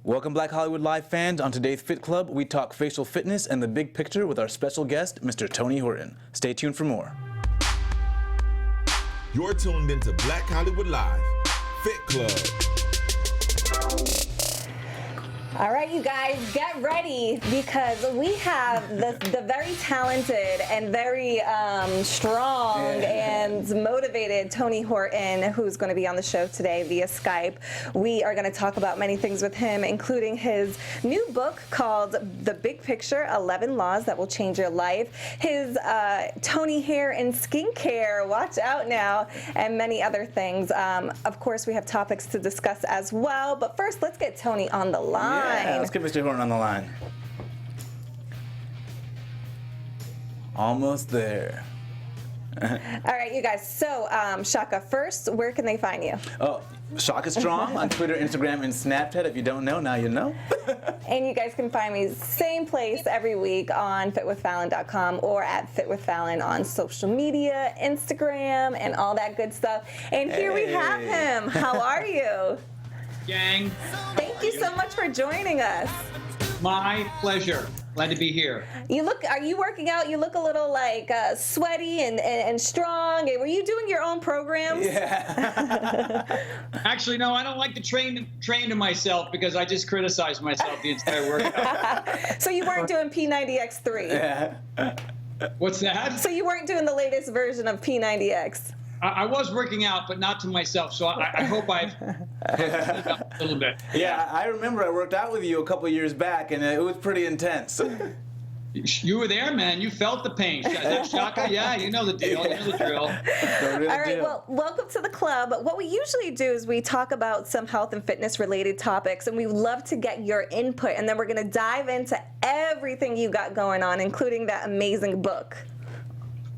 Welcome, Black Hollywood Live fans. On today's Fit Club, we talk facial fitness and the big picture with our special guest, Mr. Tony Horton. Stay tuned for more. You're tuned into Black Hollywood Live, Fit Club. All right, you guys, get ready because we have the very talented and very strong and motivated Tony Horton, who's going to be on the show today via Skype. We are going to talk about many things with him, including his new book called The Big Picture, 11 Laws That Will Change Your Life, his Tony Hair and Skincare, watch out now, and many other things. Of course, we have topics to discuss as well, but first, let's get Tony on the line. Yeah, let's get Mr. Horton on the line. Almost there. All right, you guys. So, Shaka, first, where can they find you? Oh, Shaka Strong on Twitter, Instagram, and Snapchat. If you don't know, now you know. And you guys can find me same place every week on fitwithfallon.com or at fitwithfallon on social media, Instagram, and all that good stuff. And here we have him. How are you? Gang. Thank you so much for joining us. My pleasure. Glad to be here. Are you working out? You look a little like sweaty and strong. Were you doing your own programs? Yeah. Actually, no, I don't like to train to myself because I just criticize myself the entire workout. So you weren't doing P90X3? Yeah. What's that? So you weren't doing the latest version of P90X? I was working out, but not to myself, so I hope I've a little bit. Yeah, I remember I worked out with you a couple years back, and it was pretty intense. You were there, man. You felt the pain. Shaka, yeah, you know the deal. You know the drill. All right, well, welcome to the club. What we usually do is we talk about some health and fitness related topics, and we love to get your input, and then we're going to dive into everything you got going on, including that amazing book.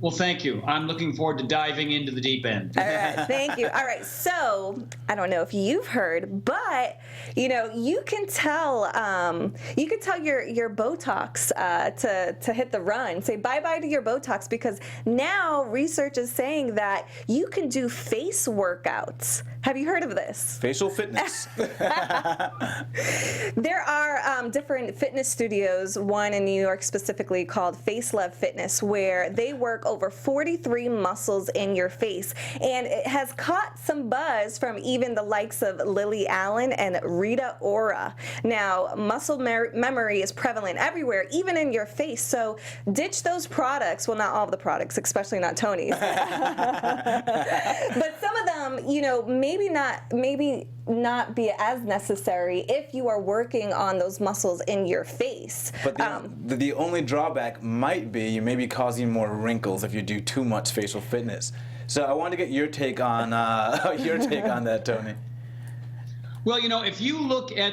Well, thank you. I'm looking forward to diving into the deep end. All right, thank you. All right, so I don't know if you've heard, but you can tell your Botox to hit the run. Say bye-bye to your Botox because now research is saying that you can do face workouts. Have you heard of this? Facial fitness. There are different fitness studios, one in New York specifically called Face Love Fitness, where they work over 43 muscles in your face. And it has caught some buzz from even the likes of Lily Allen and Rita Ora. Now, muscle memory is prevalent everywhere, even in your face. So ditch those products. Well, not all of the products, especially not Tony's. But some of them, maybe not be as necessary if you are working on those muscles in your face. But the only drawback might be you may be causing more wrinkles if you do too much facial fitness. So I want to get your take on that, Tony. Well, if you look at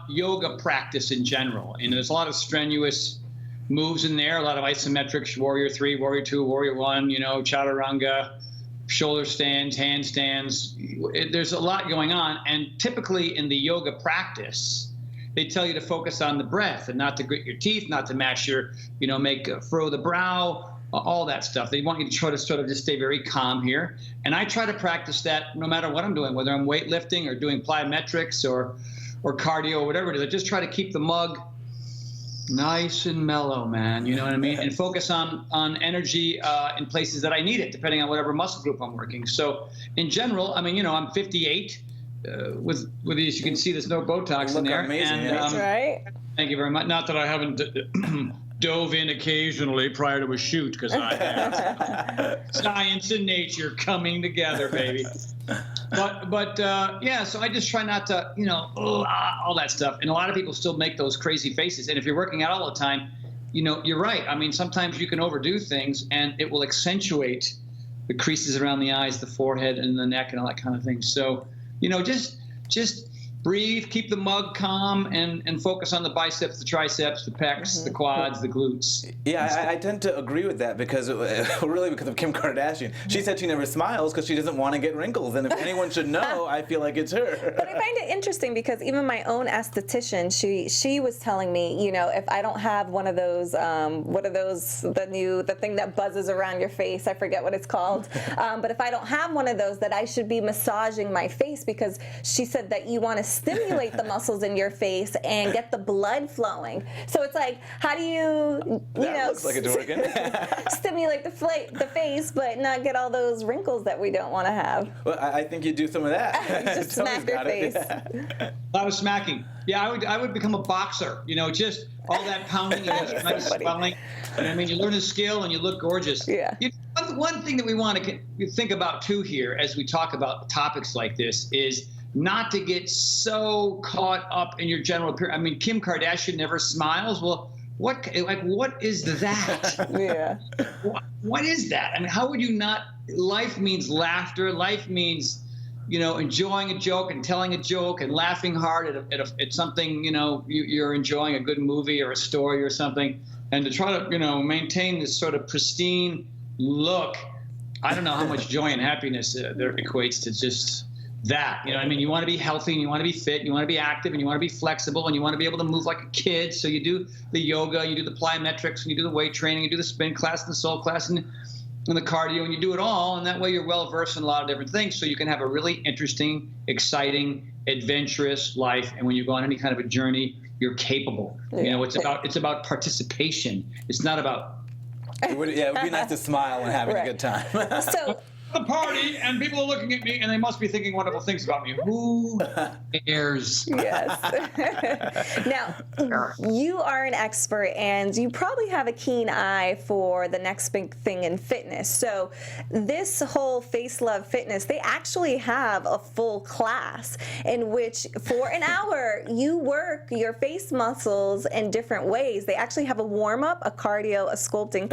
yoga practice in general, and there's a lot of strenuous moves in there, a lot of isometrics, Warrior 3, Warrior 2, Warrior 1, Chaturanga, shoulder stands, handstands. There's a lot going on, and typically in the yoga practice, they tell you to focus on the breath and not to grit your teeth, not to mash your, furrow the brow, all that stuff. They want you to try to sort of just stay very calm here. And I try to practice that no matter what I'm doing, whether I'm weightlifting or doing plyometrics or cardio or whatever it is. I just try to keep the mug nice and mellow, man. You know what I mean? And focus on energy in places that I need it, depending on whatever muscle group I'm working. So in general, I'm 58. With as you can see, there's no Botox in there. Amazing, and, that's right. Thank you very much. Not that I haven't dove in occasionally prior to a shoot, because I have science and nature coming together, baby. But so I just try not to, all that stuff. And a lot of people still make those crazy faces. And if you're working out all the time, you're right. I mean, sometimes you can overdo things and it will accentuate the creases around the eyes, the forehead, and the neck, and all that kind of thing. So, just breathe, keep the mug calm, and focus on the biceps, the triceps, the pecs, the quads, the glutes. Yeah, I tend to agree with that because of Kim Kardashian. She said she never smiles because she doesn't want to get wrinkles, and if anyone should know, I feel like it's her. But I find it interesting because even my own esthetician, she was telling me, if I don't have one of those, the thing that buzzes around your face, I forget what it's called, but if I don't have one of those, that I should be massaging my face because she said that you want to stimulate the muscles in your face and get the blood flowing. So it's like, how do you Looks like it's working. stimulate the face, but not get all those wrinkles that we don't want to have? Well, I think you do some of that. Just Tony's smack your got it. face. Yeah. A lot of smacking. Yeah, I would become a boxer. Just all that pounding and nice swelling. I mean, you learn a skill and you look gorgeous. Yeah. One thing that we want to think about too here, as we talk about topics like this, is not to get so caught up in your general appearance. I mean, Kim Kardashian never smiles. Well, what is that? Yeah. What is that? I mean, how would you not? Life means laughter. Life means, enjoying a joke and telling a joke and laughing hard at something, you're enjoying a good movie or a story or something. And to try to, maintain this sort of pristine look, I don't know how much joy and happiness there equates to just that. You want to be healthy and you want to be fit and you want to be active and you want to be flexible and you want to be able to move like a kid. So you do the yoga, you do the plyometrics, and you do the weight training, you do the spin class and the soul class and the cardio, and you do it all. And that way you're well versed in a lot of different things. So you can have a really interesting, exciting, adventurous life. And when you go on any kind of a journey, you're capable. Yeah. It's about participation. It's not about It would be nice to smile and having a Right. good time. So the party and people are looking at me and they must be thinking wonderful things about me. Who cares? yes. Now, you are an expert and you probably have a keen eye for the next big thing in fitness. So this whole Face Love Fitness, they actually have a full class in which for an hour you work your face muscles in different ways. They actually have a warm-up, a cardio, a sculpting,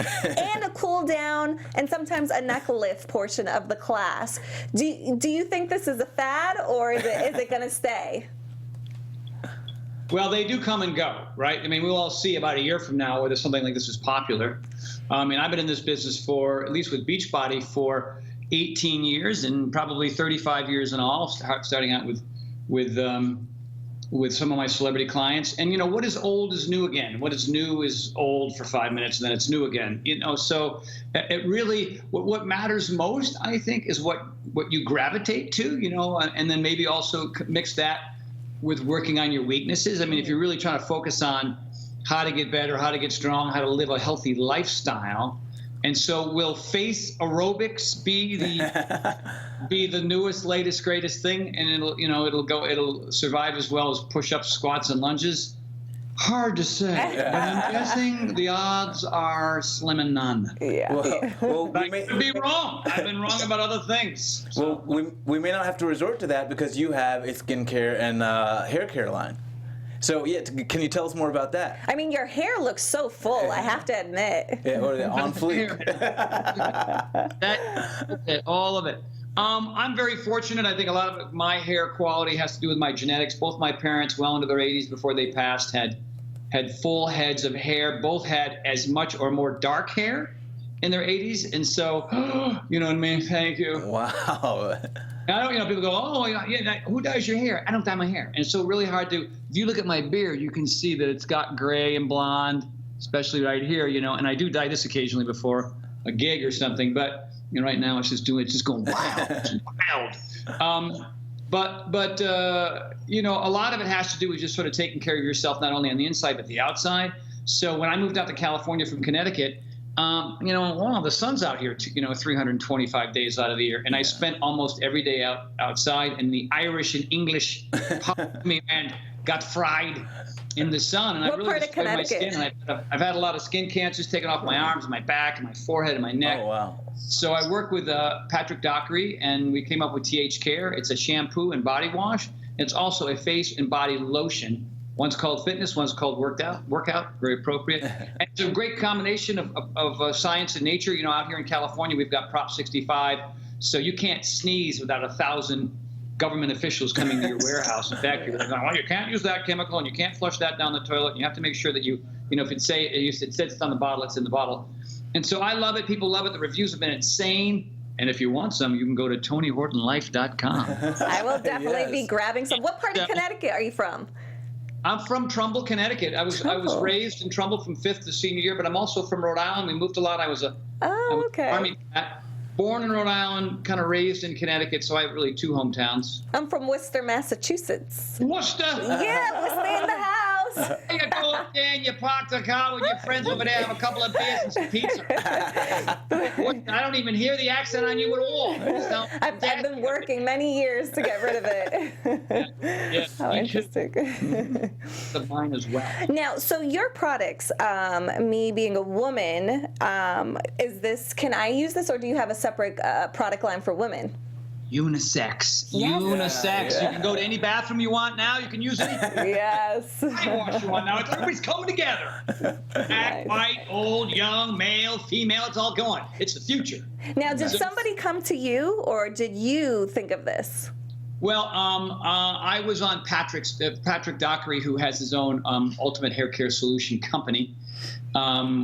and a cool down, and sometimes a neck lift portion of the class. Do you think this is a fad, or is it going to stay? Well, they do come and go, right? I mean, we'll all see about a year from now whether something like this is popular. I mean, I've been in this business for, at least with Beachbody, for 18 years and probably 35 years in all, starting out with some of my celebrity clients. And, what is old is new again. What is new is old for 5 minutes, and then it's new again. So it really, what matters most, I think, is what you gravitate to, and then maybe also mix that with working on your weaknesses. I mean, if you're really trying to focus on how to get better, how to get strong, how to live a healthy lifestyle. And so will face aerobics be the newest, latest, greatest thing? And it'll survive as well as push-ups, squats, and lunges? Hard to say, but I'm guessing the odds are slim and none. Yeah. Well, I could be wrong. I've been wrong about other things. So. Well, we may not have to resort to that because you have a skincare and hair care line. So, can you tell us more about that? I mean, your hair looks so full, I have to admit. Yeah, or the on fleek. All of it. I'm very fortunate. I think a lot of my hair quality has to do with my genetics. Both my parents, well into their 80s before they passed, had full heads of hair. Both had as much or more dark hair in their 80s. And so, you know what I mean? Thank you. Wow. I don't, people go, oh, yeah, who dyes your hair? I don't dye my hair. And it's so really hard to, if you look at my beard, you can see that it's got gray and blonde, especially right here, and I do dye this occasionally before a gig or something, but right now it's just going wild. It's wild. But a lot of it has to do with just sort of taking care of yourself, not only on the inside, but the outside. So when I moved out to California from Connecticut, the sun's out here, 325 days out of the year. And I spent almost every day outside, and the Irish and English popped me and got fried in the sun. And What I really part of destroyed my Connecticut? skin. I've had a lot of skin cancers taken off my arms, my back, and my forehead, and my neck. Oh, wow. So I work with Patrick Dockery, and we came up with TH Care. It's a shampoo and body wash. It's also a face and body lotion. One's called Fitness, one's called Workout, very appropriate. And it's a great combination of science and nature. Out here in California, we've got Prop 65, so you can't sneeze without 1,000 government officials coming to your warehouse and factory. They're going, well, you can't use that chemical, and you can't flush that down the toilet. And you have to make sure that if it says it's on the bottle, it's in the bottle. And so I love it. People love it. The reviews have been insane. And if you want some, you can go to TonyHortonLife.com. I will definitely be Yes. grabbing some. What part of Connecticut are you from? I'm from Trumbull, Connecticut. I was raised in Trumbull from 5th to senior year, but I'm also from Rhode Island. We moved a lot. I was Oh, okay. Army cat. born in Rhode Island, kind of raised in Connecticut, so I have really two hometowns. I'm from Worcester, Massachusetts. Worcester! Yeah, Worcester in the house. You go up there and you park the car with your friends over there, have a couple of beers and some pizza. I don't even hear the accent on you at all. I've been working many years to get rid of it. Yeah. How interesting. The mine as well. Now, so your products, me being a woman, can I use this, or do you have a separate product line for women? Unisex. Yes. Unisex. Yeah. You can go to any bathroom you want now. You can use anything. Yes. I wash you want now. Everybody's coming together. Black, white, old, young, male, female. It's all going. It's the future. Now, did somebody come to you, or did you think of this? Well, I was on Patrick Dockery, who has his own Ultimate Hair Care Solution company,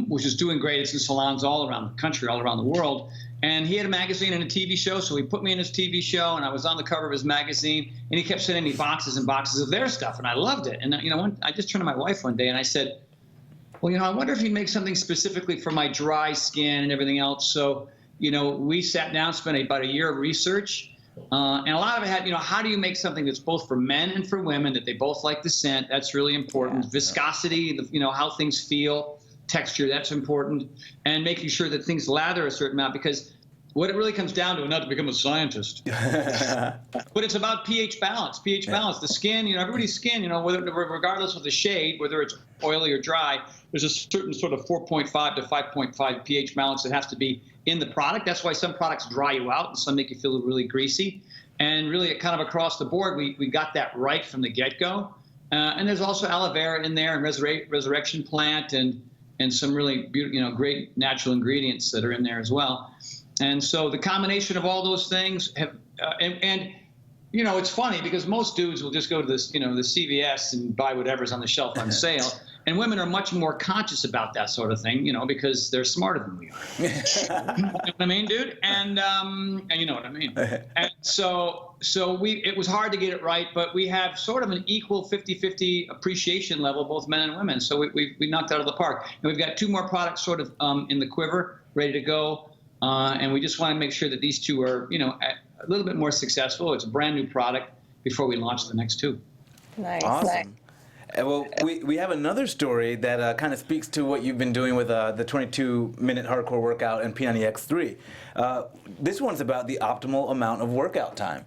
which is doing great. It's in salons all around the country, all around the world. And he had a magazine and a TV show, so he put me in his TV show, and I was on the cover of his magazine, and he kept sending me boxes and boxes of their stuff, and I loved it. And I just turned to my wife one day, and I said, well, I wonder if he'd make something specifically for my dry skin and everything else. So, we sat down, spent about a year of research, and a lot of it had, how do you make something that's both for men and for women, that they both like the scent? That's really important. Yeah. Viscosity, how things feel. Texture, that's important, and making sure that things lather a certain amount, because what it really comes down to, not to become a scientist, but it's about pH balance. pH balance. The skin, everybody's skin, regardless of the shade, whether it's oily or dry, there's a certain sort of 4.5 to 5.5 pH balance that has to be in the product. That's why some products dry you out and some make you feel really greasy. And really, kind of across the board, we got that right from the get-go. And there's also aloe vera in there, and resurrection plant, and some really great natural ingredients that are in there as well. And so the combination of all those things have, it's funny because most dudes will just go to this, the CVS and buy whatever's on the shelf on sale. And women are much more conscious about that sort of thing, because they're smarter than we are. You know what I mean, dude? And you know what I mean. And so it was hard to get it right, but we have sort of an equal 50-50 appreciation level, both men and women. So we knocked it out of the park. And we've got two more products sort of in the quiver, ready to go. And we just want to make sure that these two are, a little bit more successful. It's a brand new product before we launch the next two. Nice. Awesome. Well, we have another story that kind of speaks to what you've been doing with the 22-minute hardcore workout and P90X3. This one's about the optimal amount of workout time.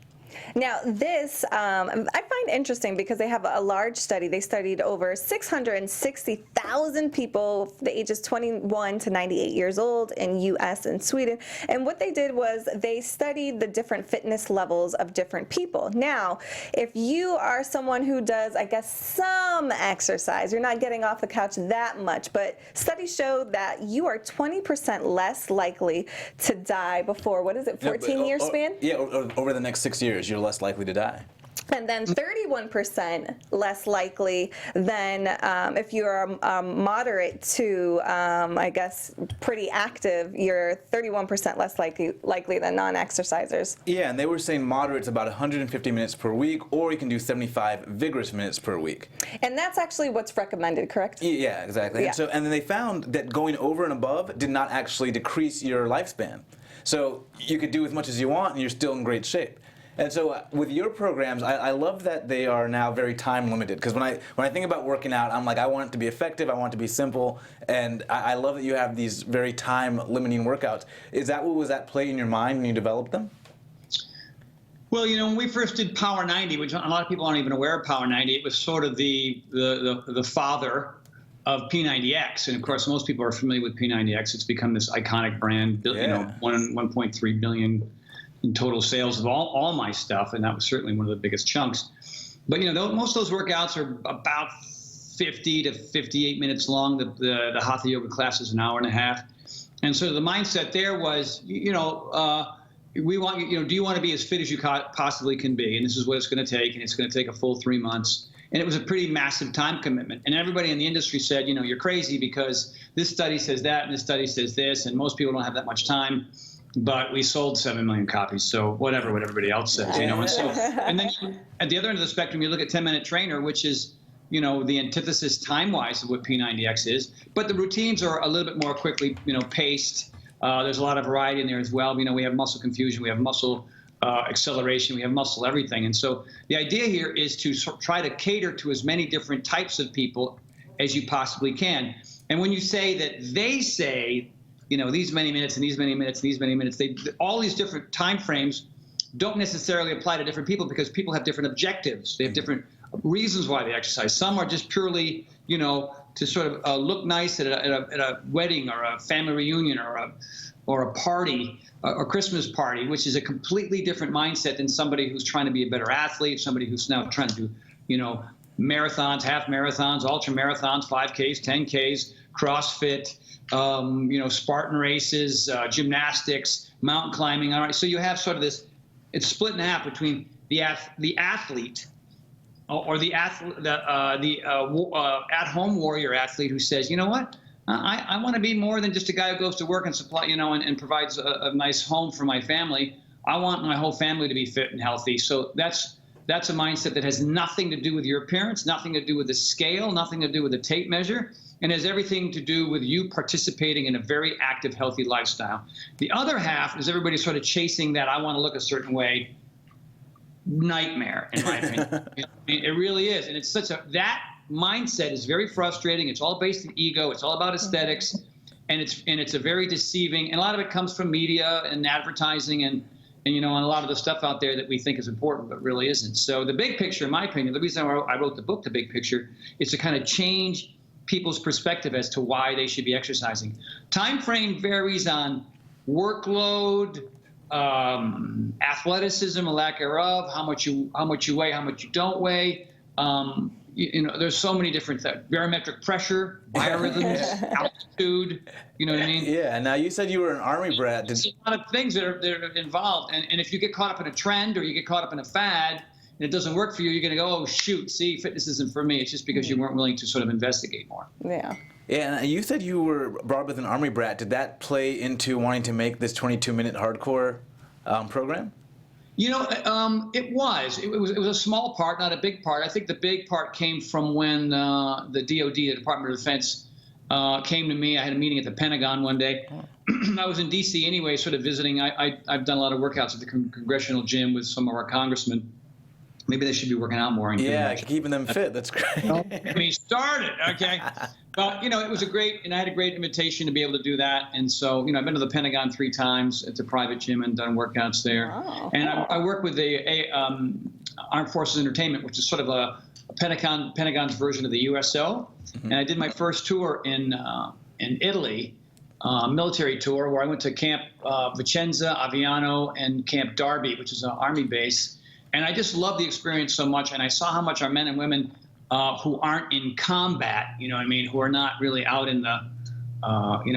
Now, this I find interesting because they have a large study. They studied over 660,000 people, the ages 21 to 98 years old in U.S. and Sweden. And what they did was they studied the different fitness levels of different people. Now, if you are someone who does, I guess, some exercise, you're not getting off the couch that much, but studies show that you are 20% less likely to die before, 14-year span? Yeah, over the next 6 years, you're less likely to die. And then 31% less likely than if you're moderate to, I guess, pretty active, you're 31% less likely than non-exercisers. Yeah, and they were saying moderate's about 150 minutes per week, or you can do 75 vigorous minutes per week. And that's actually what's recommended, correct? Yeah, exactly. Yeah. And then they found that going over and above did not actually decrease your lifespan. So you could do as much as you want, and you're still in great shape. And so with your programs, I love that they are now very time limited, because when I think about working out, I'm like, I want it to be effective, I want it to be simple, and I love that you have these very time limiting workouts. Is that what was at play in your mind when you developed them? Well, when we first did Power 90, which a lot of people aren't even aware of Power 90, it was sort of the father of P90X, and of course most people are familiar with P90X. It's become this iconic brand, 1.3 billion in total sales of all my stuff, and that was certainly one of the biggest chunks. But most of those workouts are about 50 to 58 minutes long. The Hatha yoga class is an hour and a half, and so the mindset there was, we want do you want to be as fit as you possibly can be, and this is what it's going to take, and it's going to take a full 3 months. And it was a pretty massive time commitment. And everybody in the industry said, you're crazy because this study says that and this study says this, and most people don't have that much time. But we sold 7 million copies, so whatever what everybody else says, And then at the other end of the spectrum, you look at 10-Minute Trainer, which is, the antithesis time-wise of what P90X is. But the routines are a little bit more quickly, paced. There's a lot of variety in there as well. We have muscle confusion, we have muscle acceleration, we have muscle everything. And so the idea here is to try to cater to as many different types of people as you possibly can. And when you say that they say, these many minutes and these many minutes, and these many minutes, all these different time frames don't necessarily apply to different people because people have different objectives. They have different reasons why they exercise. Some are just purely, to sort of look nice at a wedding or a family reunion or a party, or Christmas party, which is a completely different mindset than somebody who's trying to be a better athlete, somebody who's now trying to do, marathons, half marathons, ultra marathons, 5Ks, 10Ks, CrossFit, Spartan races, gymnastics, mountain climbing. All right, so you have sort of this. It's split in half between the athlete, or the at-home warrior athlete who says, you know what, I want to be more than just a guy who goes to work and supply, and provides a nice home for my family. I want my whole family to be fit and healthy. So that's a mindset that has nothing to do with your appearance, nothing to do with the scale, nothing to do with the tape measure, and has everything to do with you participating in a very active, healthy lifestyle. The other half is everybody sort of chasing that I want to look a certain way nightmare, in my opinion. It really is. And it's that mindset is very frustrating. It's all based in ego. It's all about aesthetics. And it's a very deceiving, and a lot of it comes from media and advertising and a lot of the stuff out there that we think is important, but really isn't. So the big picture, in my opinion, the reason I wrote the book, The Big Picture, is to kind of change people's perspective as to why they should be exercising. Time frame varies on workload, athleticism, or lack thereof, how much you weigh, how much you don't weigh. There's so many different things. Barometric pressure, biorhythms, altitude. You know what I mean? Yeah. Now you said you were an Army brat. There's a lot of things that are involved, and if you get caught up in a trend or you get caught up in a fad, and it doesn't work for you, you're going to go, oh, shoot, see, fitness isn't for me. It's just because you weren't willing to sort of investigate more. Yeah. Yeah, and you said you were brought up with an Army brat. Did that play into wanting to make this 22-minute hardcore program? It was. It was a small part, not a big part. I think the big part came from when the DOD, the Department of Defense, came to me. I had a meeting at the Pentagon one day. I was in D.C. anyway, sort of visiting. I've done a lot of workouts at the congressional gym with some of our congressmen. Maybe they should be working out more. Yeah, keeping them fit. That's great. Get me started, okay? But, it was and I had a great invitation to be able to do that. And so, I've been to the Pentagon 3 times. It's a private gym and done workouts there. Wow. And I work with the Armed Forces Entertainment, which is sort of a Pentagon's version of the USO. Mm-hmm. And I did my first tour in Italy, military tour, where I went to Camp Vicenza, Aviano, and Camp Darby, which is an Army base. And I just loved the experience so much, and I saw how much our men and women who aren't in combat, who are not really out in the,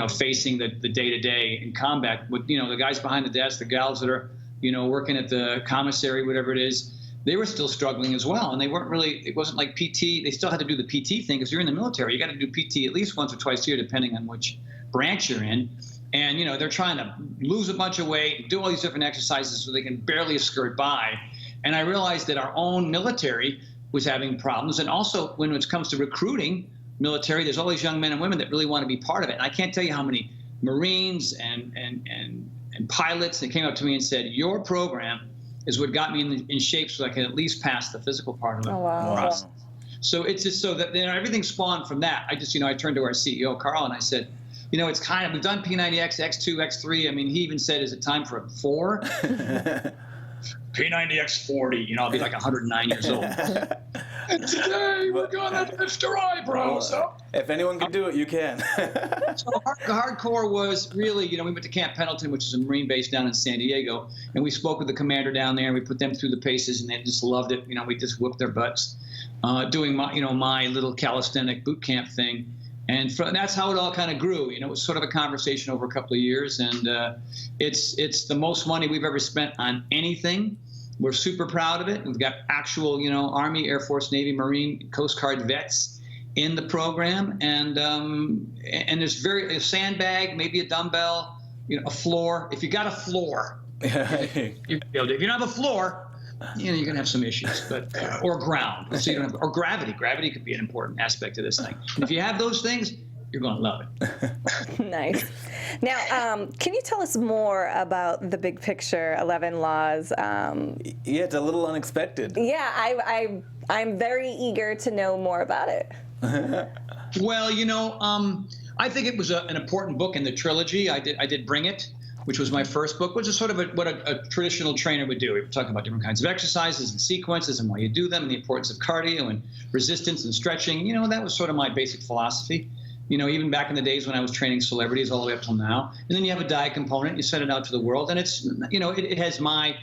facing the day-to-day in combat, but, the guys behind the desk, the gals that are, working at the commissary, whatever it is, they were still struggling as well. And they weren't really, it wasn't like PT. They still had to do the PT thing because you're in the military. You got to do PT at least once or twice a year, depending on which branch you're in. And, they're trying to lose a bunch of weight, do all these different exercises so they can barely skirt by. And I realized that our own military was having problems. And also, when it comes to recruiting military, there's all these young men and women that really want to be part of it. And I can't tell you how many Marines and pilots that came up to me and said, your program is what got me in shape so I can at least pass the physical part of the process. Wow. So it's just so that everything spawned from that. I just, I turned to our CEO, Carl, and I said, it's kind of, we've done P90X, X2, X3. I mean, he even said, is it time for a 4? P90X40, I'll be like 109 years old. And today we're gonna lift our eyebrows up. If anyone can do it, you can. So the hardcore was really, we went to Camp Pendleton, which is a Marine base down in San Diego, and we spoke with the commander down there, and we put them through the paces, and they just loved it. We just whooped their butts, doing my little calisthenic boot camp thing. And that's how it all kind of grew. It was sort of a conversation over a couple of years, and it's the most money we've ever spent on anything. We're super proud of it. We've got actual, Army, Air Force, Navy, Marine, Coast Guard vets in the program, and there's a sandbag, maybe a dumbbell, a floor. If you got a floor, if you don't have a floor, you're gonna have some issues, but or ground, so you don't have, or gravity. Gravity could be an important aspect of this thing. And if you have those things, you're going to love it. Nice. Now, can you tell us more about the big picture, 11 Laws? Yeah, it's a little unexpected. Yeah, I'm very eager to know more about it. Well, you know, I think it was an important book in the trilogy. I did Bring It, which was my first book, which is sort of what a traditional trainer would do. We were talking about different kinds of exercises and sequences and why you do them and the importance of cardio and resistance and stretching. You know, that was sort of my basic philosophy. You know, even back in the days when I was training celebrities all the way up till now. And then you have a diet component, you send it out to the world, and it's, you know, it has my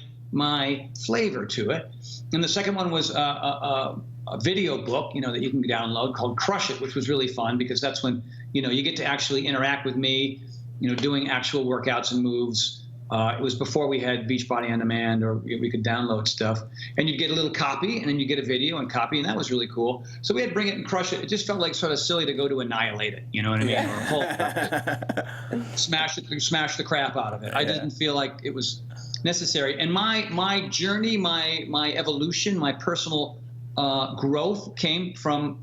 flavor to it. And the second one was a video book, you know, that you can download called Crush It, which was really fun because that's when, you know, you get to actually interact with me, you know, doing actual workouts and moves. It was before we had Beachbody On Demand, or we could download stuff. And you'd get a little copy, and then you get a video and copy, and that was really cool. So we had Bring It and Crush It. It just felt like sort of silly to go to Annihilate It, you know what I mean? Yeah. Or smash the crap out of it. I didn't feel like it was necessary. And my journey, my evolution, my personal growth came from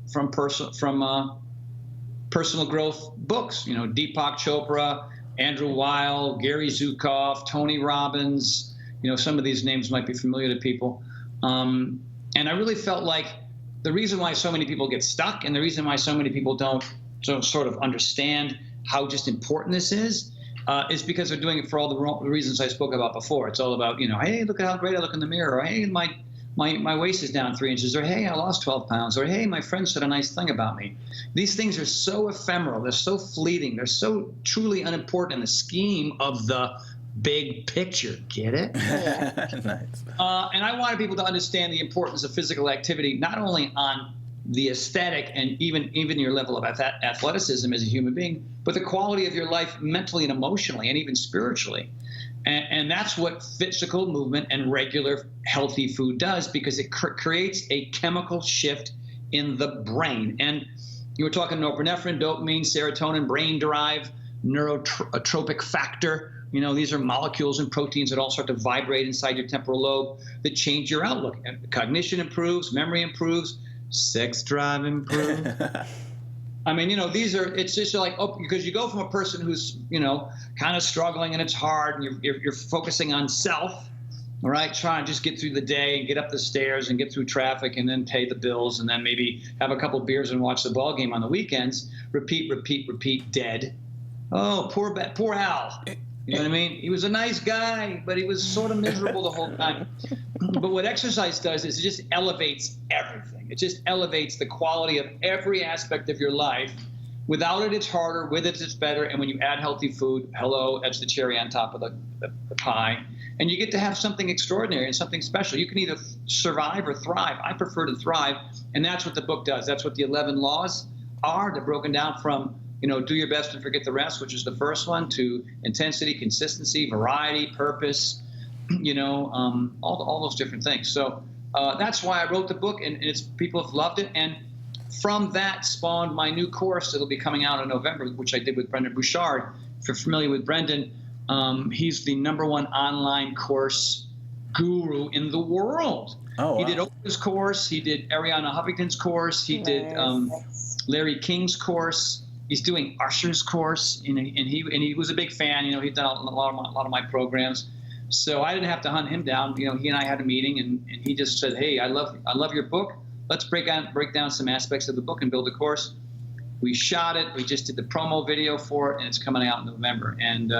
personal growth books. You know, Deepak Chopra, Andrew Weil, Gary Zukav, Tony Robbins. You know, some of these names might be familiar to people. And I really felt like the reason why so many people get stuck and the reason why so many people don't sort of understand how just important this is because they're doing it for all the wrong reasons I spoke about before. It's all about, you know, hey, look at how great I look in the mirror. Or, hey, my waist is down 3 inches, or hey, I lost 12 pounds, or hey, my friend said a nice thing about me. These things are so ephemeral, they're so fleeting, they're so truly unimportant in the scheme of the big picture. Get it? Nice. And I wanted people to understand the importance of physical activity, not only on the aesthetic and even your level of athleticism as a human being, but the quality of your life mentally and emotionally and even spiritually. And that's what physical movement and regular healthy food does, because it creates a chemical shift in the brain. And you were talking norepinephrine, dopamine, serotonin, brain-derived neurotropic factor. You know, these are molecules and proteins that all start to vibrate inside your temporal lobe that change your outlook. And cognition improves, memory improves, sex drive improves. I mean, you know, it's just like, because you go from a person who's, you know, kind of struggling and it's hard and you're focusing on self, all right, trying to just get through the day and get up the stairs and get through traffic and then pay the bills and then maybe have a couple beers and watch the ball game on the weekends, repeat, dead. Oh, poor Al. You know what I mean? He was a nice guy, but he was sort of miserable the whole time. But what exercise does is it just elevates everything. It just elevates the quality of every aspect of your life. Without it, it's harder. With it, it's better. And when you add healthy food, hello, that's the cherry on top of the pie. And you get to have something extraordinary and something special. You can either survive or thrive. I prefer to thrive. And that's what the book does. That's what the 11 laws are. They're broken down from, you know, do your best and forget the rest, which is the first one, to intensity, consistency, variety, purpose, you know, all those different things. So that's why I wrote the book, and people have loved it. And from that spawned my new course that'll be coming out in November, which I did with Brendan Bouchard. If you're familiar with Brendan, he's the #1 online course guru in the world. Oh, wow. He did Oprah's course. He did Ariana Huffington's course. He did Larry King's course. He's doing Usher's course, and he was a big fan. You know, he'd done a lot of my programs, so I didn't have to hunt him down. You know, he and I had a meeting, and he just said, "Hey, I love your book. Let's break down some aspects of the book and build a course." We shot it. We just did the promo video for it, and it's coming out in November. And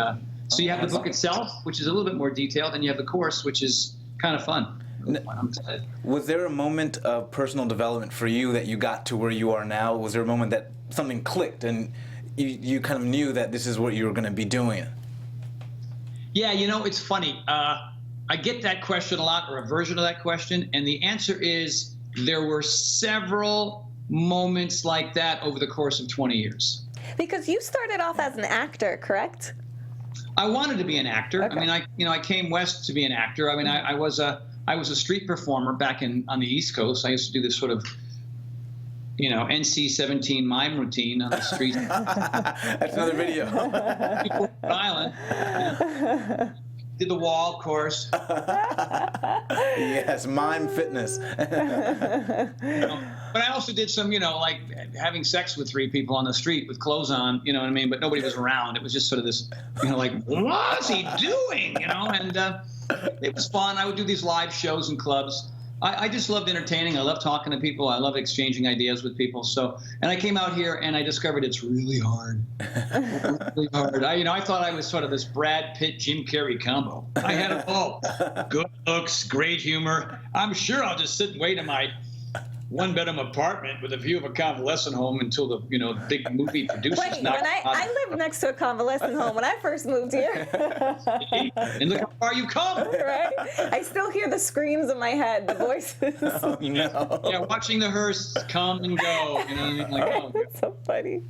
so you have the book itself, which is a little bit more detailed, and you have the course, which is kind of fun. I'm excited. Was there a moment of personal development for you that you got to where you are now? Was there a moment that something clicked and you kind of knew that this is what you were going to be doing? Yeah, you know, it's funny. I get that question a lot, or a version of that question, and the answer is there were several moments like that over the course of 20 years. Because you started off as an actor, correct? I wanted to be an actor. Okay. I mean, I came west to be an actor. I mean, I was a street performer back on the East Coast. I used to do this sort of, you know, NC-17 mime routine on the streets. That's another video. Island. did the wall, of course. Yes, mime fitness. But I also did some, like having sex with 3 people on the street with clothes on, you know what I mean? But nobody was around. It was just sort of this, like, what's he doing? And it was fun. I would do these live shows in clubs. I just loved entertaining. I love talking to people. I love exchanging ideas with people. So, and I came out here and I discovered it's really hard. Really hard. I thought I was sort of this Brad Pitt, Jim Carrey combo. I had it all. Good looks, great humor. I'm sure I'll just sit and wait in my 1-bedroom apartment with a view of a convalescent home until the big movie producers. Wait, when I lived next to a convalescent home when I first moved here. And look how far you've come. Right? I still hear the screams in my head, the voices. Oh, no. Yeah, watching the hearse come and go. You know what I mean? Like, oh. That's so funny.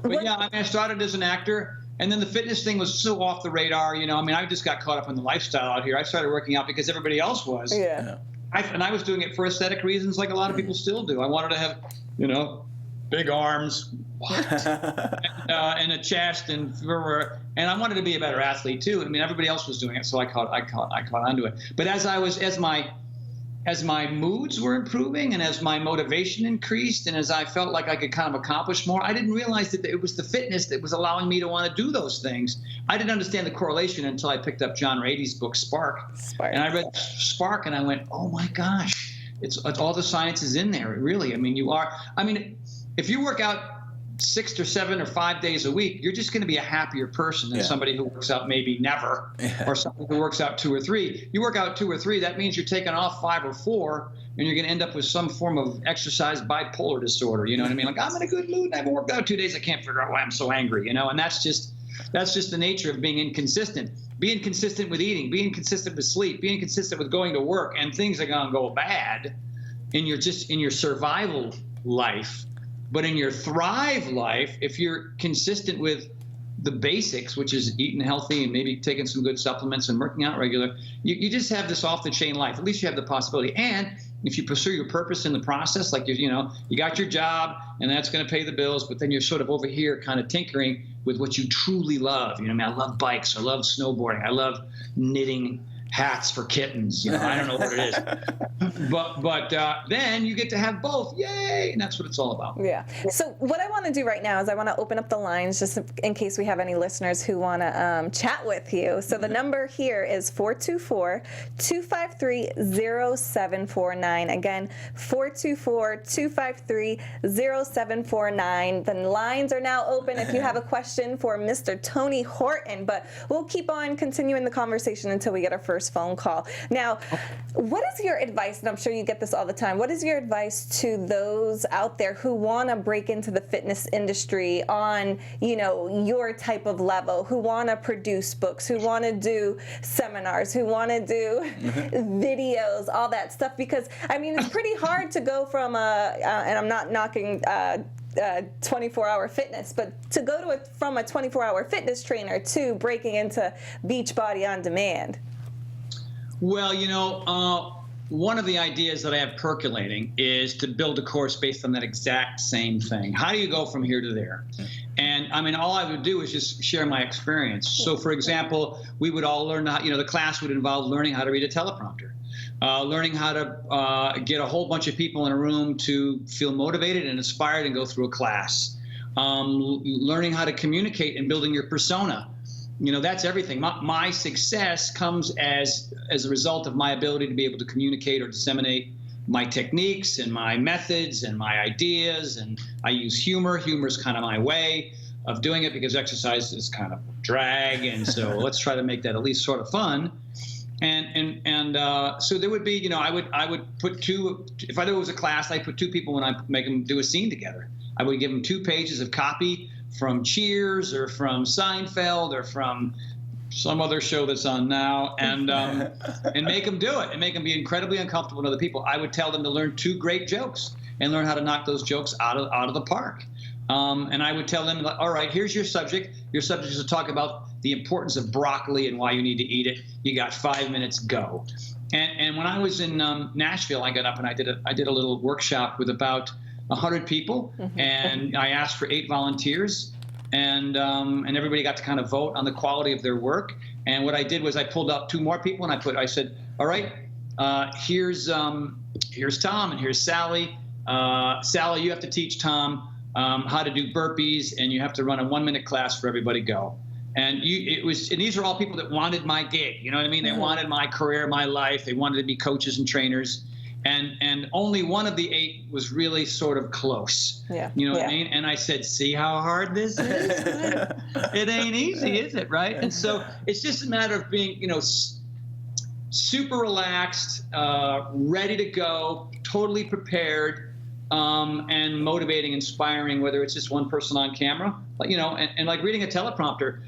But yeah, I started as an actor. And then the fitness thing was so off the radar. I just got caught up in the lifestyle out here. I started working out because everybody else was. Yeah. And I was doing it for aesthetic reasons, like a lot of people still do. I wanted to have, big arms, and a chest, and I wanted to be a better athlete too. Everybody else was doing it, so I caught onto it. But as my moods were improving, and as my motivation increased, and as I felt like I could kind of accomplish more, I didn't realize that it was the fitness that was allowing me to want to do those things. I didn't understand the correlation until I picked up John Rady's book, Spark. And I read Spark, and I went, oh my gosh, it's all the science is in there. Really, if you work out 6 or 7 or 5 days a week, you're just going to be a happier person than somebody who works out maybe never, or somebody who works out 2 or 3. You work out 2 or 3, that means you're taking off 5 or 4, and you're going to end up with some form of exercise bipolar disorder. You know what I mean? Like, I'm in a good mood, and I haven't worked out 2 days. I can't figure out why I'm so angry. And that's just the nature of being inconsistent. Be inconsistent with eating. Be inconsistent with sleep. Be inconsistent with going to work, and things are going to go bad in your survival life. But in your thrive life, if you're consistent with the basics, which is eating healthy and maybe taking some good supplements and working out regular, you just have this off-the-chain life. At least you have the possibility. And if you pursue your purpose in the process, like you got your job and that's going to pay the bills, but then you're sort of over here kind of tinkering with what you truly love. I love bikes. I love snowboarding. I love knitting hats for kittens. I don't know what it is. But then you get to have both. Yay! And that's what it's all about. Yeah. So what I want to do right now is I want to open up the lines just in case we have any listeners who want to chat with you. So the number here is 424-253-0749. Again, 424-253-0749. The lines are now open if you have a question for Mr. Tony Horton. But we'll keep on continuing the conversation until we get our first phone call. Now, what is your advice, and I'm sure you get this all the time, what is your advice to those out there who want to break into the fitness industry on, your type of level, who want to produce books, who want to do seminars, who want to do videos, all that stuff? Because, it's pretty hard to go from and I'm not knocking 24-hour fitness, but to go from a 24-hour fitness trainer to breaking into Beachbody on Demand. Well, one of the ideas that I have percolating is to build a course based on that exact same thing. How do you go from here to there? And all I would do is just share my experience. So, for example, we would all learn how, the class would involve learning how to read a teleprompter, learning how to get a whole bunch of people in a room to feel motivated and inspired and go through a class, learning how to communicate and building your persona. That's everything. My success comes as a result of my ability to be able to communicate or disseminate my techniques and my methods and my ideas. And I use humor. Humor is kind of my way of doing it because exercise is kind of drag. And so let's try to make that at least sort of fun. And so there would be, I would put 2, if I knew it was a class, I'd put 2 people when I make them do a scene together. I would give them 2 pages of copy from Cheers or from Seinfeld or from some other show that's on now, and make them do it and make them be incredibly uncomfortable with other people. I would tell them to learn 2 great jokes and learn how to knock those jokes out of the park. And I would tell them, all right, here's your subject. Your subject is to talk about the importance of broccoli and why you need to eat it. You got 5 minutes, go. And when I was in Nashville, I got up and I did a little workshop with about 100 people, and I asked for 8 volunteers, and everybody got to kind of vote on the quality of their work. And what I did was I pulled out 2 more people, and I said, all right, here's Tom and here's Sally. Sally, you have to teach Tom how to do burpees, and you have to run a 1-minute class for everybody. Go. And these are all people that wanted my gig. You know what I mean? They wanted my career, my life. They wanted to be coaches and trainers. And only one of the 8 was really sort of close. Yeah. You know what I mean? And I said, see how hard this is? It ain't easy, is it? Right? And so it's just a matter of being, super relaxed, ready to go, totally prepared, and motivating, inspiring, whether it's just one person on camera, and like reading a teleprompter.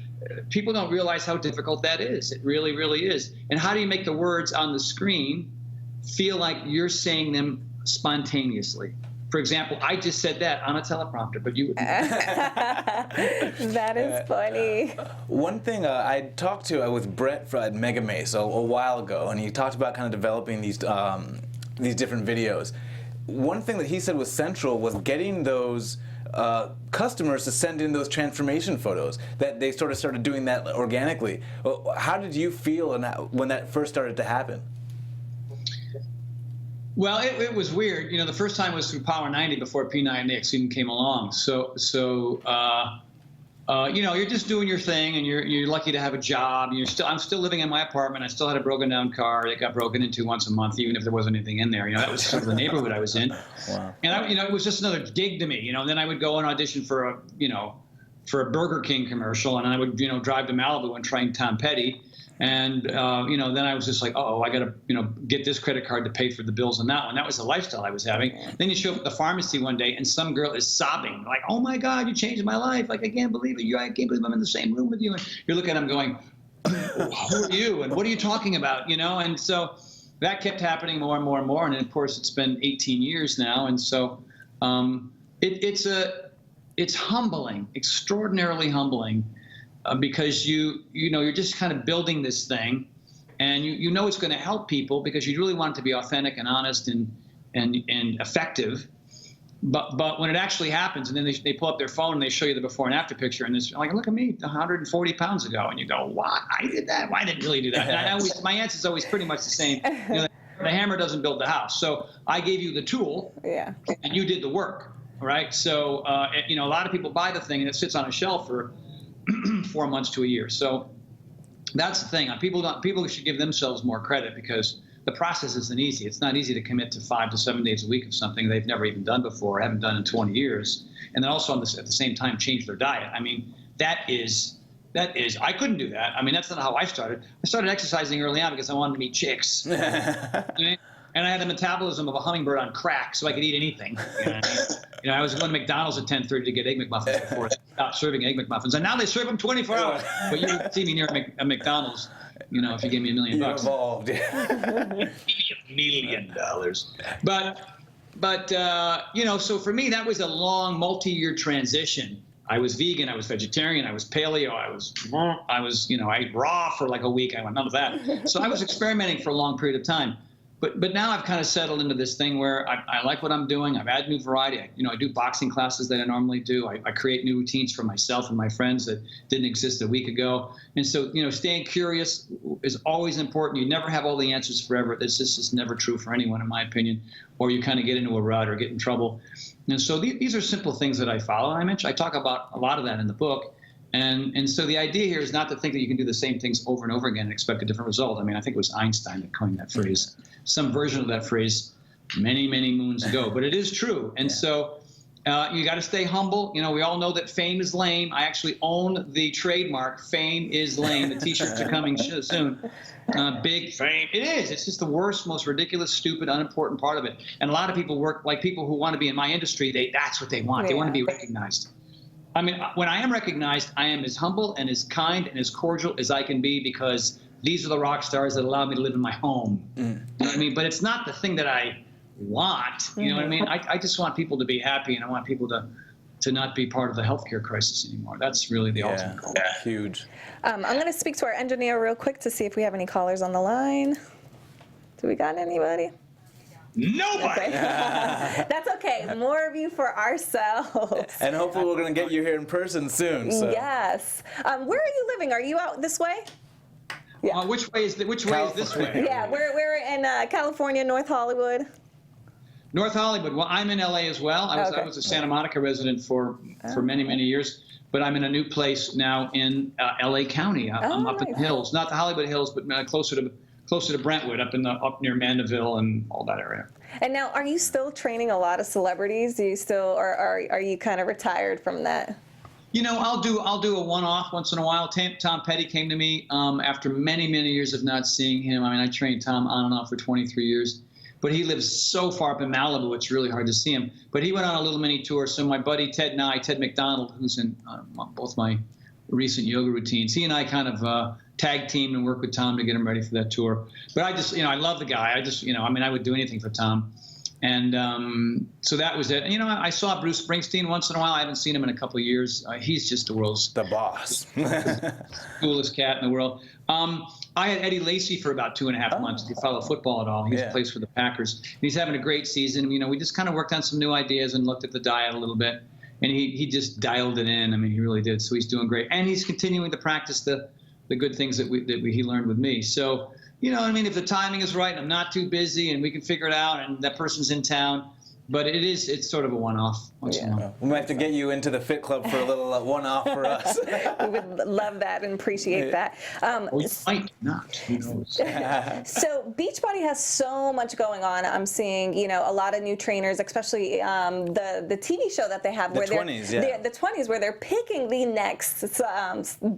People don't realize how difficult that is. It really, really is. And how do you make the words on the screen feel like you're saying them spontaneously? For example, I just said that on a teleprompter, but you wouldn't. That is funny. One thing I talked to with Brett at Mega Mace a while ago, and he talked about kind of developing these different videos. One thing that he said was central was getting those customers to send in those transformation photos, that they sort of started doing that organically. How did you feel when that first started to happen? Well, it was weird. The first time was through Power 90 before P90X even came along. So you're just doing your thing, and you're lucky to have a job. I'm still living in my apartment. I still had a broken down car that got broken into once a month, even if there wasn't anything in there. That was sort of the neighborhood I was in. Wow. And it was just another gig to me. And then I would go and audition for a Burger King commercial, and then I would drive to Malibu and train Tom Petty. And then I was just like, oh, I got to get this credit card to pay for the bills on that one. That was the lifestyle I was having. Then you show up at the pharmacy one day, and some girl is sobbing, like, oh my God, you changed my life. Like, I can't believe it. I can't believe I'm in the same room with you. And you're looking at them going, who are you? And what are you talking about? And so that kept happening more and more and more. And then, of course, it's been 18 years now. And so it's humbling, extraordinarily humbling. Because you're just kind of building this thing, and it's going to help people because you really want it to be authentic and honest and effective. But when it actually happens, and then they pull up their phone and they show you the before and after picture, and it's like, look at me 140 pounds ago, and you go, what? I did that? Why didn't really do that? And my answer is always pretty much the same. The hammer doesn't build the house. So I gave you the tool, and you did the work, right? So a lot of people buy the thing and it sits on a shelf for 4 months to a year. So that's the thing. People should give themselves more credit, because the process isn't easy. It's not easy to commit to 5 to 7 days a week of something they've never even done before, haven't done in 20 years, and then also at the same time change their diet. I mean, that is I couldn't do that. I mean, that's not how I started. I started exercising early on because I wanted to meet chicks. And I had the metabolism of a hummingbird on crack, so I could eat anything. I was going to McDonald's at 10:30 to get Egg McMuffins before I stopped serving Egg McMuffins. And now they serve them 24 hours. But you would see me near a McDonald's, if you gave me $1 million. You're involved. $1 million. But so for me, that was a long, multi-year transition. I was vegan, I was vegetarian, I was paleo, I ate raw for like a week. I went, none of that. So I was experimenting for a long period of time. But now I've kind of settled into this thing where I like what I'm doing. I've added new variety. I do boxing classes that I normally do. I create new routines for myself and my friends that didn't exist a week ago. And so, staying curious is always important. You never have all the answers forever. This is never true for anyone, in my opinion, or you kind of get into a rut or get in trouble. And so these are simple things that I follow. I talk about a lot of that in the book. And so the idea here is not to think that you can do the same things over and over again and expect a different result. I think it was Einstein that coined that phrase, some version of that phrase many, many moons ago. But it is true. And so you got to stay humble. We all know that fame is lame. I actually own the trademark, Fame is Lame. The T-shirts are coming soon. Big fame. It is. It's just the worst, most ridiculous, stupid, unimportant part of it. And a lot of people work like people who want to be in my industry. That's what they want. Yeah. They want to be recognized. When I am recognized, I am as humble and as kind and as cordial as I can be, because these are the rock stars that allow me to live in my home. You know what I mean? But it's not the thing that I want. You know what I mean? I just want people to be happy, and I want people to not be part of the healthcare crisis anymore. That's really the ultimate goal. Huge. I'm going to speak to our engineer real quick to see if we have any callers on the line. Do we got anybody? Nobody. That's okay. More of you for ourselves. And hopefully we're going to get you here in person soon. So. Yes. Where are you living? Are you out this way? Yeah. Which way is this way? Yeah, we're in California, North Hollywood. North Hollywood. Well, I'm in LA as well. I was a Santa Monica resident for many years, but I'm in a new place now in LA County. I'm up in the hills, not the Hollywood Hills, but closer to Brentwood, up near Mandeville and all that area. And now, are you still training a lot of celebrities? Do you still, or are you kind of retired from that? You know, I'll do a one-off once in a while. Tom Petty came to me after many years of not seeing him. I mean, I trained Tom on and off for 23 years. But he lives so far up in Malibu, it's really hard to see him. But he went on a little mini tour. So my buddy Ted McDonald, who's in both my recent yoga routines, he and I kind of tag teamed and worked with Tom to get him ready for that tour. But I just, I love the guy. I would do anything for Tom. And so that was it. And, I saw Bruce Springsteen once in a while. I haven't seen him in a couple of years. He's just the world's boss. coolest cat in the world. I had Eddie Lacy for about 2.5 months. If you follow football at all, he plays for the Packers. He's having a great season. We just kind of worked on some new ideas and looked at the diet a little bit. And he just dialed it in. I mean, he really did. So he's doing great. And he's continuing to practice the good things that he learned with me. So, if the timing is right and I'm not too busy and we can figure it out and that person's in town. But it's sort of a one-off. We might have to get you into the Fit Club for a little one-off for us. We would love that and appreciate that. We might not. Who knows? So Beachbody has so much going on. I'm seeing, a lot of new trainers, especially the TV show that they have. The 20s, where they're picking the next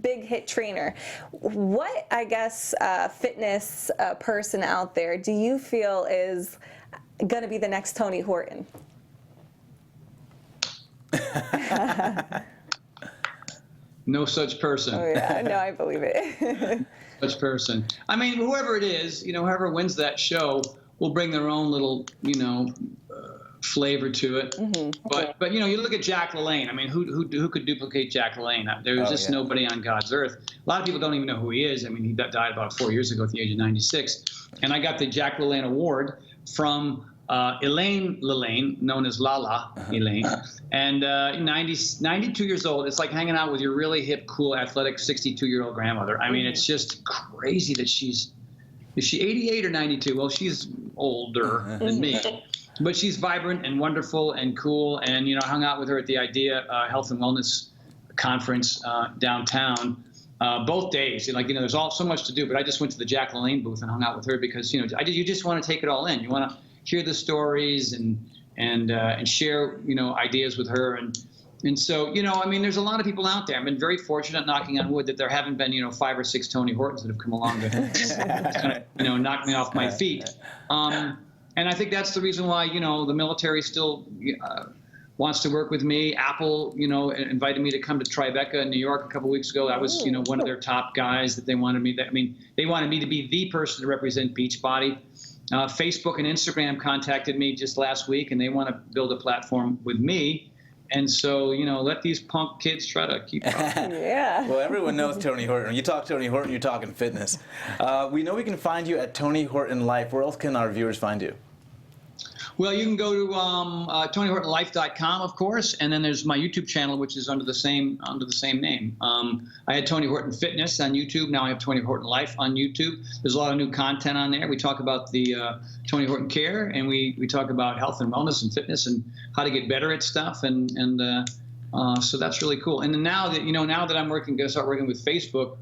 big hit trainer. What, I guess, fitness person out there do you feel is going to be the next Tony Horton? No such person. Oh, yeah. No, I believe it. Such person. I mean, whoever it is, whoever wins that show will bring their own little, flavor to it. Mm-hmm. But you look at Jack LaLanne. I mean, who could duplicate Jack LaLanne? There's just nobody on God's earth. A lot of people don't even know who he is. I mean, he died about 4 years ago at the age of 96. And I got the Jack LaLanne Award from Elaine LaLanne, known as Lala Elaine, and 92 years old. It's like hanging out with your really hip, cool, athletic 62-year-old grandmother. I mean, it's just crazy that is she 88 or 92? Well, she's older than me. But she's vibrant and wonderful and cool. And, I hung out with her at the IDEA Health and Wellness Conference downtown. Both days, there's so much to do, but I just went to the Jack LaLanne booth and hung out with her because, you just want to take it all in. You want to hear the stories and share, ideas with her. And so, there's a lot of people out there. I've been very fortunate, knocking on wood, that there haven't been, 5 or 6 Tony Hortons that have come along to kind of, knock me off my feet. And I think that's the reason why, the military still wants to work with me. Apple, invited me to come to Tribeca in New York a couple weeks ago. I was, one of their top guys that they wanted me. They wanted me to be the person to represent Beachbody. Facebook and Instagram contacted me just last week, and they want to build a platform with me. And so, let these punk kids try to keep up. Yeah. Well, everyone knows Tony Horton. When you talk Tony Horton, you're talking fitness. We know we can find you at Tony Horton Life. Where else can our viewers find you? Well, you can go to TonyHortonLife.com, of course, and then there's my YouTube channel, which is under the same name. I had Tony Horton Fitness on YouTube. Now I have Tony Horton Life on YouTube. There's a lot of new content on there. We talk about the Tony Horton Care, and we talk about health and wellness and fitness and how to get better at stuff, and so that's really cool. And then now that I'm going to start working with Facebook.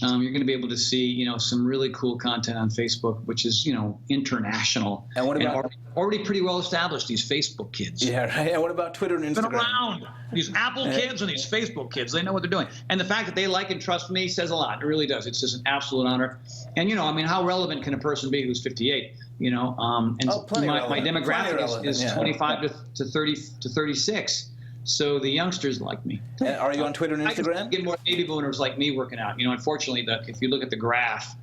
You're going to be able to see, some really cool content on Facebook, which is, international. And what about already pretty well established? These Facebook kids. Yeah, right. And what about Twitter and Instagram? Been around. These Apple kids and these Facebook kids. They know what they're doing. And the fact that they like and trust me says a lot. It really does. It's just an absolute honor. And how relevant can a person be who's 58? And my demographic is 25 to 30 to 36. So the youngsters like me. And are you on Twitter and Instagram? I get more baby boomers like me working out. Unfortunately, if you look at the graph,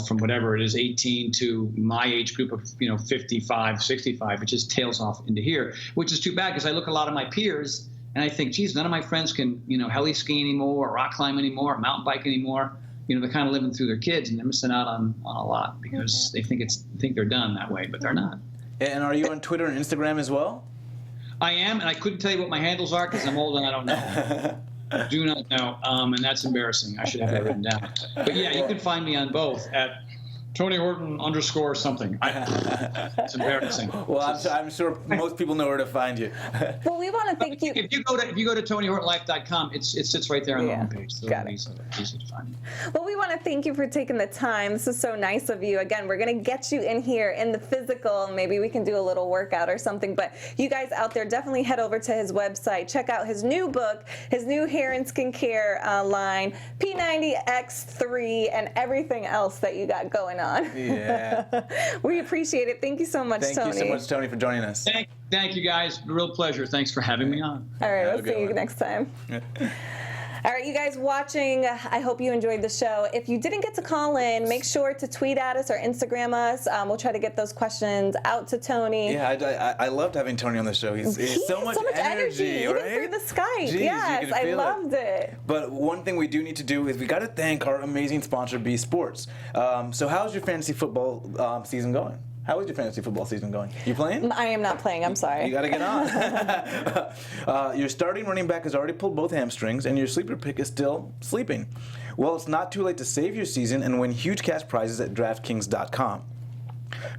from whatever it is, 18 to my age group of, 55, 65, it just tails off into here, which is too bad because I look at a lot of my peers and I think, geez, none of my friends can, heli ski anymore, or rock climb anymore, or mountain bike anymore. They're kind of living through their kids and they're missing out on a lot because they think they're done that way, but they're not. And are you on Twitter and Instagram as well? I am, and I couldn't tell you what my handles are because I'm old and I don't know. Do not know, and that's embarrassing. I should have that written down. But yeah, you can find me on both at Tony Horton _ something. It's embarrassing. Well, I'm sure most people know where to find you. Well, we want to thank you. If you go to TonyHortonLife.com, it sits right there on the homepage. So Got it. easy to find. Well, we want to thank you for taking the time. This is so nice of you. Again, we're going to get you in here in the physical. Maybe we can do a little workout or something. But you guys out there, definitely head over to his website. Check out his new book, his new hair and skincare line, P90X3, and everything else that you got going on. Yeah. We appreciate it. Thank you so much, Tony. Thank you so much, Tony, for joining us. Thank you, guys. A real pleasure. Thanks for having me on. All right, Have a we'll good see you one. next time. All right, you guys watching, I hope you enjoyed the show. If you didn't get to call in, make sure to tweet at us or Instagram us. We'll try to get those questions out to Tony. Yeah, I loved having Tony on the show. He's so much energy, even right? through the Skype. Jeez, Yes, I loved it. But one thing we do need to do is we got to thank our amazing sponsor, B Sports. So how's your fantasy football season going? How is your fantasy football season going? You playing? I am not playing. I'm sorry. You got to get on. Your starting running back has already pulled both hamstrings, and your sleeper pick is still sleeping. Well, it's not too late to save your season and win huge cash prizes at DraftKings.com.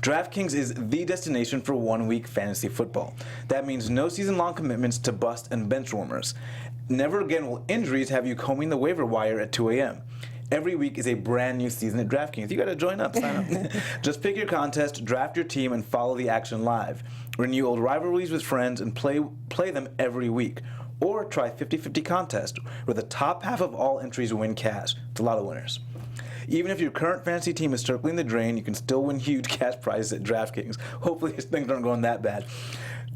DraftKings is the destination for 1 week fantasy football. That means no season-long commitments to bust and bench warmers. Never again will injuries have you combing the waiver wire at 2 a.m. Every week is a brand new season at DraftKings. You got to join up, sign up. Just pick your contest, draft your team, and follow the action live. Renew old rivalries with friends and play them every week. Or try 50-50 contest, where the top half of all entries win cash. It's a lot of winners. Even if your current fantasy team is circling the drain, you can still win huge cash prizes at DraftKings. Hopefully things aren't going that bad.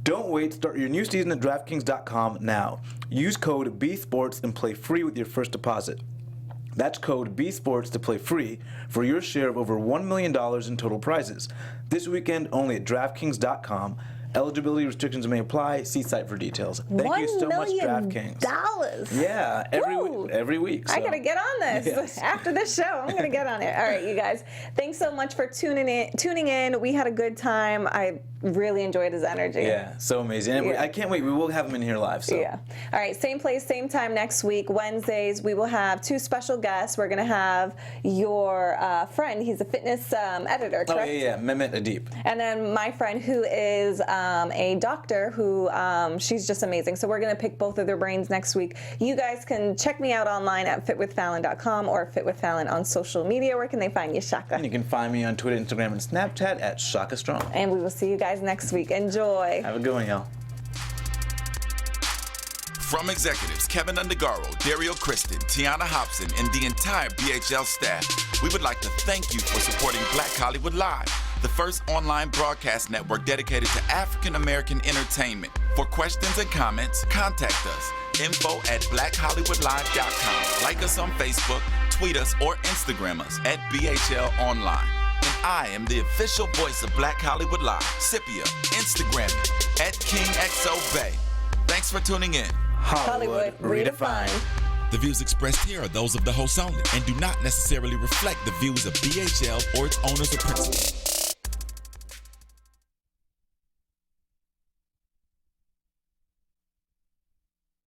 Don't wait. Start your new season at DraftKings.com now. Use code BSports and play free with your first deposit. That's code BSports to play free for your share of over $1 million in total prizes. This weekend only at DraftKings.com. Eligibility restrictions may apply. See site for details. Thank you so much, DraftKings. $1 million. Yeah, every week. So. I gotta get on this. Yes. After this show, I'm gonna get on it. All right, you guys. Thanks so much for tuning in. We had a good time. I really enjoyed his energy. Yeah, so amazing. And I can't wait. We will have him in here live. So. Yeah. All right, same place, same time next week. Wednesdays, we will have 2 special guests. We're gonna have your friend. He's a fitness editor, correct? Oh, yeah, Mehmet Adib. And then my friend who is a doctor who she's just amazing. So we're going to pick both of their brains next week. You guys can check me out online at fitwithfallon.com or fitwithfallon on social media. Where can they find you, Shaka? And you can find me on Twitter, Instagram, and Snapchat at Shaka Strong. And we will see you guys next week. Enjoy. Have a good one, y'all. From executives Keven Undergaro, Dario Kristen, Tiana Hobson, and the entire BHL staff, we would like to thank you for supporting Black Hollywood Live, the first online broadcast network dedicated to African American entertainment. For questions and comments, contact us. info@blackhollywoodlive.com. Like us on Facebook, tweet us, or Instagram us at BHL Online. And I am the official voice of Black Hollywood Live, Scipio. Instagram me at KingXOBay. Thanks for tuning in. Hollywood Redefined. The views expressed here are those of the host only and do not necessarily reflect the views of BHL or its owners or principals.